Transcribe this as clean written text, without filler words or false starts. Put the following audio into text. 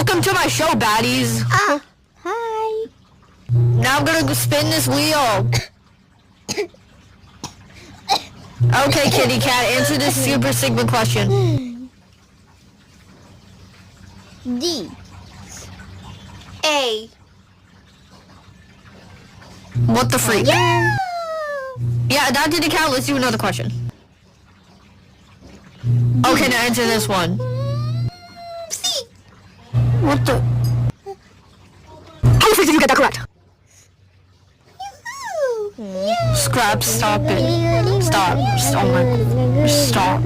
Welcome to my show, baddies. Hi. Now I'm gonna go spin this wheel. Okay, kitty cat, answer this Super Sigma question. D. A. What the freak? Yeah. Yeah, that didn't count. Let's do another question. Okay, now answer this one. C. What the? How the freak did you get that correct? Yoo-hoo. Scrap, stop it. Stop. Oh my. Stop.